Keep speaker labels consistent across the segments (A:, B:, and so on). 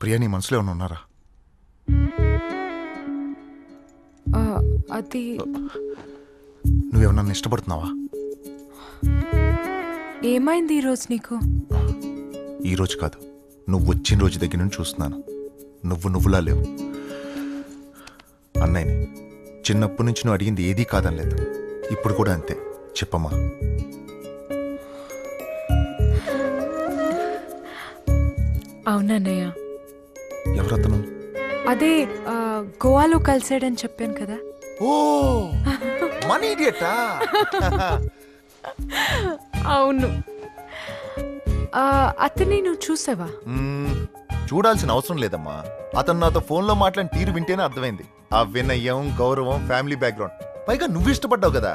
A: ప్రియా నీ మనసులో ఏమైనా ఉన్నారా?
B: అది
A: నువ్వేమన్నా నన్ను ఇష్టపడుతున్నావా?
B: ఏమైంది ఈరోజు నీకు?
A: ఈరోజు కాదు, నువ్వు వచ్చిన రోజు దగ్గర నుంచి చూస్తున్నాను. నువ్వులా లేవు. అన్నయ్యని చిన్నప్పటి నుంచి నువ్వు అడిగింది ఏదీ కాదనలేదు. ఇప్పుడు కూడా అంతే. చెప్పమ్మా.
B: అవునన్నయ్య.
A: ఎవరతను?
B: అదే గోవాలో కలిసాడని చెప్పాను కదా.
A: ఓ మనీ ఇడియటా?
B: అవును. అతన్ని నువ్వు చూసావా?
A: చూడాల్సిన అవసరం లేదమ్మా. అతను నాతో ఫోన్లో మాట్లాడిన తీరు వింటేనే అర్థమైంది. ఆ వినయం, గౌరవం, ఫ్యామిలీ బ్యాక్గ్రౌండ్, పైగా నువ్వు ఇష్టపడ్డావు కదా.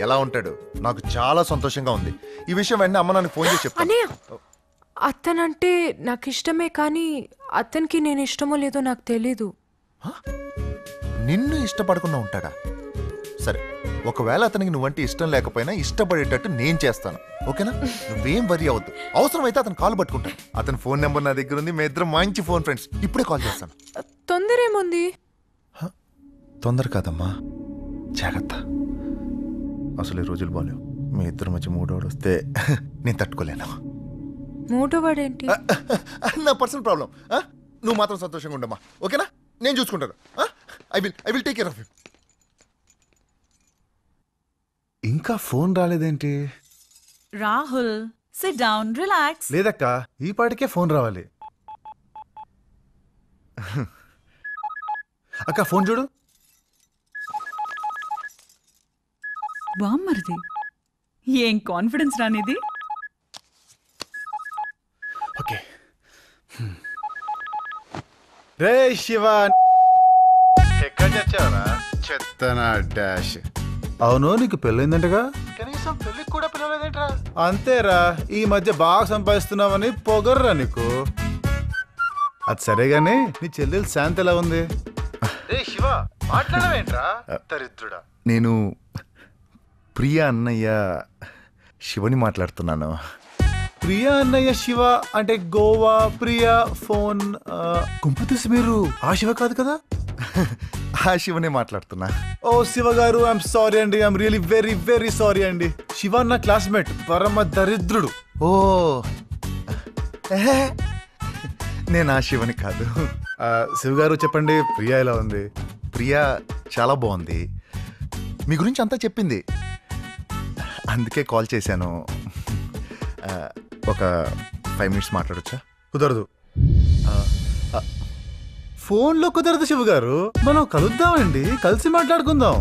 A: ఎలా ఉంటాడు? నాకు చాలా సంతోషంగా ఉంది. ఈ విషయం వెంటనే అమ్మ నాకు ఫోన్ చేసి చెప్తాను.
B: అతనంటే నాకు ఇష్టమే, కానీ అతనికి నేను ఇష్టమో లేదో నాకు తెలీదు.
A: నిన్ను ఇష్టపడకుండా ఉంటాడా? సరే, ఒకవేళ అతనికి నువ్వంటే ఇష్టం లేకపోయినా ఇష్టపడేటట్టు నేను చేస్తాను. ఓకేనా? నువ్వేం వరి అవద్దు. అవసరమైతే అతను కాల్ పట్టుకుంటాను. అతని ఫోన్ నెంబర్ నా దగ్గర ఉంది. మీ ఇద్దరం మంచి ఫోన్ ఫ్రెండ్స్. ఇప్పుడే కాల్ చేస్తాను.
B: తొందర ఏముంది?
A: తొందర కాదమ్మా, జాగ్రత్త. అసలు ఈ రోజులు బాలేవు. మీ ఇద్దరు మధ్య మూడోడు వస్తే నేను తట్టుకోలేను.
B: మూడోవాడేంటి?
A: నా పర్సనల్ ప్రాబ్లం. నువ్వు మాత్రం సంతోషంగా ఉండమ్మా. ఓకేనా? నేను చూసుకుంటాను. I will take care of you.
C: ఇంకా ఫోన్ రాలేదేంటి?
D: Rahul, sit down, relax.
C: లేదక్క, ఈ పాటికే ఫోన్ రావాలి. అక్క ఫోన్ చూడు.
D: బామ్మర్ది, ఏం కాన్ఫిడెన్స్ రానిది.
C: ఓకే. రే శివ, ఎక్కడ చచ్చావరా? చెత్తనా డాష్. అవును, నీకు పెళ్ళైందంటగా? కనీసం పెళ్ళికి కూడా పిలవలేదేంట్రా? అంతేరా, ఈ మధ్య బాగా సంపాదిస్తున్నావని పొగర్రా నీకు. అది సరేగాని నీ చెల్లెలు శాంతి ఎలా ఉంది? శివ, మాట్లాడవేంట్రా దరిద్రుడా.
A: నేను ప్రియా అన్నయ్య శివని మాట్లాడుతున్నాను.
C: ప్రియా అన్నయ్య శివ అంటే గోవా ప్రియా ఫోన్ కుంపతీసి మీరు ఆ శివ కాదు కదా?
A: ఆ శివనే మాట్లాడుతున్నా.
C: ఓ శివ గారు, ఐఎమ్ సారీ అండి. I'm really very very sorry అండి. శివ నా క్లాస్మేట్, పరమ దరిద్రుడు.
A: ఓ నేను ఆ శివని కాదు.
C: శివ గారు చెప్పండి, ప్రియా ఎలా ఉంది?
A: ప్రియా చాలా బాగుంది. మీ గురించి అంతా చెప్పింది. అందుకే కాల్ చేశాను. ఒక 5 minutes మాట్లాడొచ్చా?
C: కుదరదు. ఫోన్లో కుదరదు శివ గారు. మనం కలుద్దామండి, కలిసి మాట్లాడుకుందాం.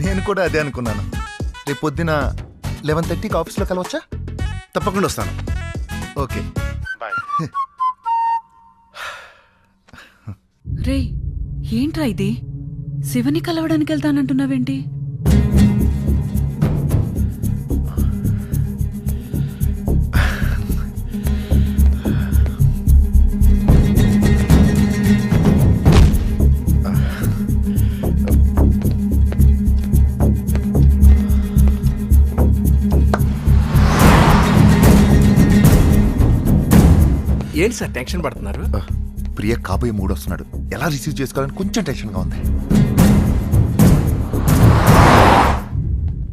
A: నేను కూడా అదే అనుకున్నాను. రేపు పొద్దున 11:30కి ఆఫీస్లో కలవచ్చా?
C: తప్పకుండా వస్తాను.
A: Okay, bye.
D: రే, ఏంట్రా ఇది? శివని కలవడానికి వెళ్తానంటున్నావేంటి?
E: ఏంటి సార్ టెన్షన్ పడుతున్నారు?
A: ప్రియ కాబోయే మూడు వస్తున్నాడు. ఎలా రిసీవ్ చేసుకోవాలని కొంచెం టెన్షన్గా ఉంది.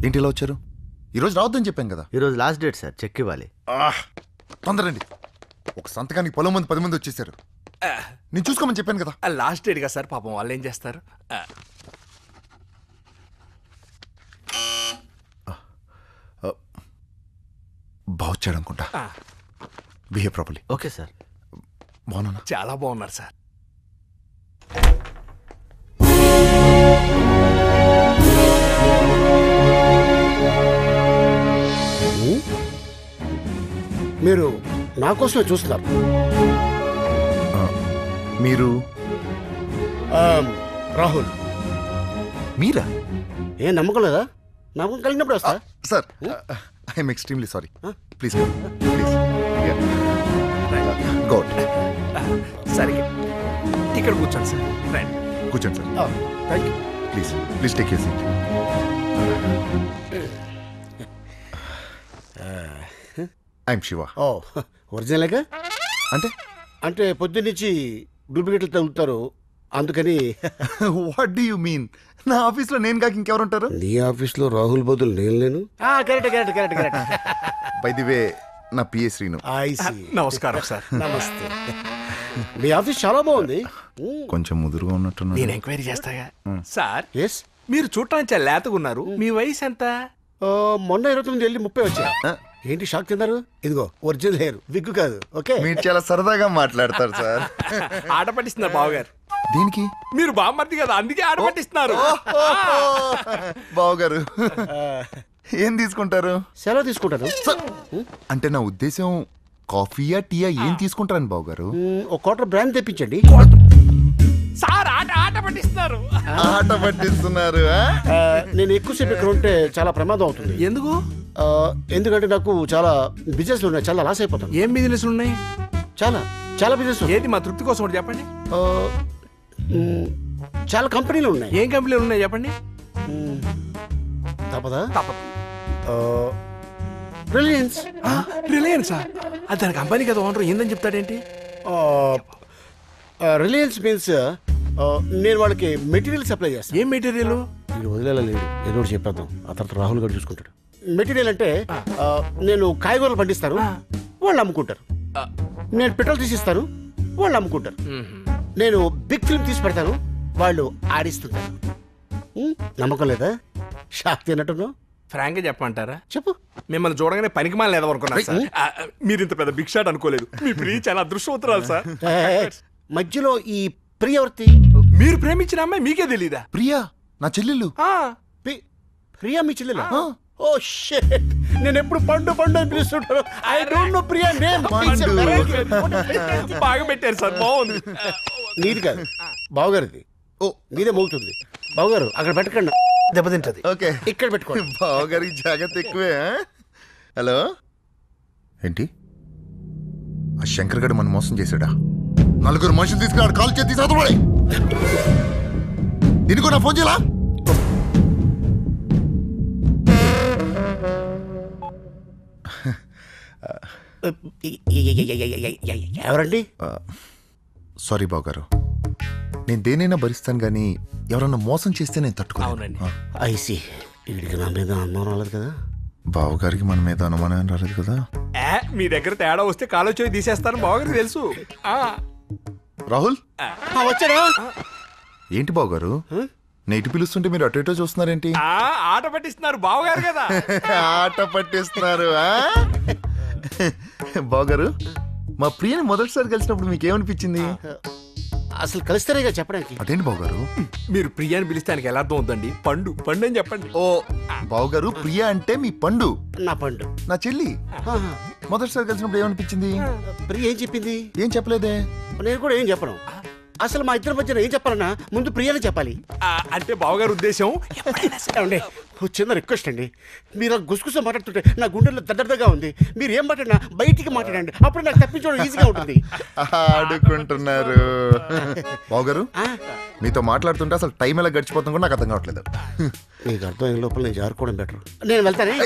A: ఏంటి ఇలా వచ్చారు? ఈరోజు రావద్దని చెప్పాం కదా.
F: ఈరోజు లాస్ట్ డేట్ సార్, చెక్ ఇవ్వాలి.
A: తొందరండి. ఒక సంతకానికి 10 మంది వచ్చేసారు. నేను చూసుకోమని చెప్పాను కదా.
E: లాస్ట్ డేట్గా సార్, పాపం వాళ్ళు ఏం చేస్తారు?
A: బాగుచ్చాడు అనుకుంటా. Behave properly.
F: Okay sir.
A: బాగున్నా?
E: చాలా బాగున్నారు సార్.
G: మీరు నా కోసమే చూస్తున్నారు.
A: మీరు
G: రాహుల్.
A: మీరా?
G: ఏం నమ్మకం లేదా? నమ్మకం కలిగినప్పుడు వస్తా.
A: Sir, I'm extremely sorry. Please please god.
E: సరే, ఇక్కడ కూర్చోండి సార్. రైట్,
A: కూర్చోండి sir.
G: Thank you.
A: Please please take your seat. I'm Shiva.
G: ఓ, ఒరిజినల్గా?
A: అంటే
G: అంటే పొద్దున్నుంచి డూప్లికేట్లు తగులుతారు అందుకని.
A: What do you mean? నా ఆఫీస్లో నేను కాక ఇంకెవరుంటారు?
G: నీ ఆఫీస్లో రాహుల్ బదులు నేను లేను. కరెక్ట్.
A: బై ది వే నా పిఏ శ్రీను.
E: నమస్కారం సార్.
G: నమస్తే. మీ ఆఫీస్ చాలా బాగుంది.
A: కొంచెం ముదురుగా ఉన్నట్టున్నా.
E: నేను ఎంక్వైరీ చేస్తాగా. సార్
G: ఎస్,
E: మీరు చూడటానికి చాలా లేతగా ఉన్నారు. మీ వయసు ఎంత?
G: మొన్న 29 వెళ్ళి 30 వచ్చా. ఏంటి షాక్ తిన్నారు? ఇదిగో ఒరిజినల్ హెయిర్, విగ్గు కాదు. ఓకే,
A: మీరు చాలా సరదాగా మాట్లాడతారు సార్.
E: ఆట పట్టిస్తున్నారు బావగారు.
A: దేనికి?
E: మీరు బామ్మర్ది కదా, అందుకే ఆట పట్టిస్తున్నారు.
A: బావగారు ఏం తీసుకుంటారు?
G: సెలవు తీసుకుంటాను.
A: అంటే నా ఉద్దేశం కాఫీయా టీయా ఏం తీసుకుంటారని బావగారు?
G: ఒక క్వార్టర్ బ్రాండ్ తెప్పించండి.
E: సార్ ఆట పట్టిస్తున్నారు.
A: ఆట పట్టిస్తున్నారు.
G: నేను ఎక్కువసేపు ఇక్కడ ఉంటే చాలా ప్రమాదం అవుతుంది.
E: ఎందుకు?
G: ఎందుకంటే నాకు చాలా బిజినెస్లు ఉన్నాయి, చాలా లాస్ అయిపోతాను.
E: ఏం బిజినెస్ ఉన్నాయి?
G: చాలా చాలా బిజినెస్.
E: ఏది మా తృప్తి కోసం ఒకటి చెప్పండి.
G: చాలా కంపెనీలు ఉన్నాయి.
E: ఏం కంపెనీలు ఉన్నాయి చెప్పండి.
G: తప్పదా?
E: తప్పదు.
G: రిలయన్స్.
E: రిలయన్సా? అది దాని కంపెనీ కదా ఓనర్, ఏందని చెప్తాడేంటి?
G: రిలయన్స్ మీన్స్ నేను వాళ్ళకి మెటీరియల్ సప్లై చేస్తాను.
E: ఏం మెటీరియల్?
G: నేను వదిలేలేదు, ఏదో ఒకటి చెప్పేద్దాం. ఆ తర్వాత రాహుల్ గారు చూసుకుంటాడు. మెటీరియల్ అంటే నేను కాయగూరలు పండిస్తాను, వాళ్ళు అమ్ముకుంటారు. నేను పెట్రోల్ తీసిస్తాను, వాళ్ళు అమ్ముకుంటారు. నేను బిగ్ ఫిల్మ్ తీసి పెడతాను, వాళ్ళు ఆడిస్తుంటారు. నమ్మకం లేదా? షాక్ తిన్నట్టున్నావు.
E: ఫ్రాంక్ గా చెప్పమంటారా?
G: చెప్పు.
E: మిమ్మల్ని చూడగానే పనికి మాల లేదనుకున్నా సార్. మీరు ఇంత పెద్ద బిగ్ షాట్ అనుకోలేదు. మీ ప్రియ చాలా అదృష్టవంతురాలు సార్.
G: మధ్యలో ఈ ప్రియవర్తి.
E: మీరు ప్రేమించిన అమ్మాయి మీకే తెలీదా?
A: ప్రియా నా చెల్లెళ్ళు.
G: ప్రియా మీ చెల్లెలా? ఓ షిట్, నేను ఎప్పుడు పండు పండు అని పిలుస్తుంటాను. I don't know Priya name.
E: బాగా పెట్టారు సార్, బాగుంది.
G: నీది కాదు, బావగారిది. ఓ, మీదే మోగుతుంది. బావగారు అక్కడ పెట్టకండి, దెబ్బతింటది.
A: ఓకే,
G: ఇక్కడ పెట్టుకోండి.
A: బావగారికి జాగ్రత్త ఎక్కువే. హలో, ఏంటి ఆ శంకర్ గడు మన మోసం చేశాడా? 4 మనుషులు తీసుకున్నాడు, కాల్ చేతి తీసుకురావాలి. దీనికి నా ఫోన్ చేయాలా?
G: ఎవరండి?
A: సారీ బావగారు, నేను దేనైనా భరిస్తాను కానీ ఎవరన్నా మోసం చేస్తే నేను తట్టుకోను.
E: అవునండి.
G: ఐసి, వీడికి నా మీద అనుమానం రాలేదు కదా?
A: బావగారికి మన మీద అనుమానం రాలేదు కదా?
E: మీ దగ్గర తేడా వస్తే కాలోచోయి తీసేస్తాను బావగారికి తెలుసు.
A: రాహుల్
G: వచ్చారా?
A: ఏంటి బావగారు, నేటి పిలుస్తుంటే మీరు అటు ఇటో చూస్తున్నారేంటి?
E: ఆట పట్టిస్తున్నారు బావగారు కదా.
A: ఆట పట్టిస్తున్నారు. బావగారు, మా ప్రియని మొదటిసారి కలిసినప్పుడు మీకేమనిపించింది?
G: అసలు కలిస్తారేగా చెప్పడానికి.
A: అదేంటి బావగారు?
E: మీరు ప్రియాని పిలిస్తే ఆయనకి ఎలా అర్థం అవుతుందండి? పండు పండు అని చెప్పండి.
A: ఓ బావగారు, ప్రియ అంటే మీ పండు,
G: నా పండు,
A: నా చెల్లి. మొదటిసారి కలిసినప్పుడు ఏమనిపించింది?
G: ప్రియ ఏం చెప్పింది?
A: ఏం చెప్పలేదే.
G: నేను కూడా ఏం చెప్పను. అసలు మా ఇద్దరి మధ్యన ఏం చెప్పాలన్నా ముందు ప్రియానే చెప్పాలి.
E: అంటే బావగారు ఉద్దేశం
G: ఏమండి, ఓ చిన్న రిక్వెస్ట్ అండి. మీరు ఆ గుసగుస మాట్లాడుతుంటే నా గుండెల్లో దద్దగా ఉంది. మీరు ఏం మాట్లాడినా బయటికి మాట్లాడండి, అప్పుడు నాకు తప్పించడం ఈజీగా ఉంటుంది.
A: ఆడుకుంటున్నారు. బావగారు, మీతో మాట్లాడుతుంటే అసలు టైం ఎలా గడిచిపోతుంది కూడా నాకు అర్థం కావట్లేదు.
G: నీకు అర్థం అయిన లోపల నేను జారుకోవడం బెటర్. నేను వెళ్తానే.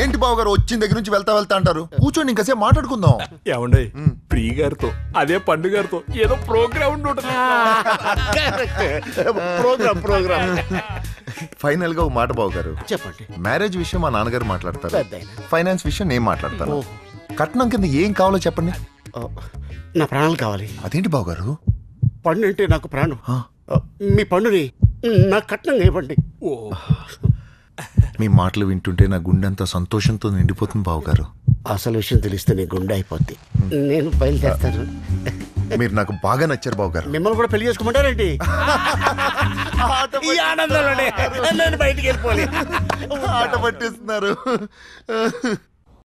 A: ఏంటి బావగారు, వచ్చిన దగ్గర నుంచి వెళ్తా వెళ్తా అంటారు? కూర్చోండి, ఇంకాసేపు మాట్లాడుకుందాం.
E: ఏమండి, ప్రియ గారితో అదే పండు గారితో ఏదో ప్రోగ్రామ్ ఉంటుంది.
G: ప్రోగ్రామ్
A: ఫైనల్ గా ఒక మాట బావగారు,
G: చెప్పండి.
A: మ్యారేజ్ విషయం మా నాన్నగారు మాట్లాడతారు,
G: పెద్దాయన.
A: ఫైనాన్స్ విషయం నేను మాట్లాడతాను. కట్నం కింద ఏం కావాలో చెప్పండి.
G: నా ప్రాణాలు కావాలి.
A: అదేంటి బావగారు?
G: పండు అంటే నాకు ప్రాణం. మీ పండుని నా కట్నంగా ఇవ్వండి.
A: మీ మాటలు వింటుంటే నా గుండె అంతా సంతోషంతో నిండిపోతుంది బావగారు.
G: అసలు విషయం తెలిస్తే నీ గుండె అయిపోద్ది. నేను బయలుదేరుతాను.
A: మీరు నాకు బాగా నచ్చారు బావగారు.
G: మిమ్మల్ని కూడా పెళ్లి చేసుకోమంటారేంటి? ఈ ఆనందంలోనే నేను బయటికి వెళ్ళిపోవాలి.
A: ఆట పట్టిస్తున్నారు.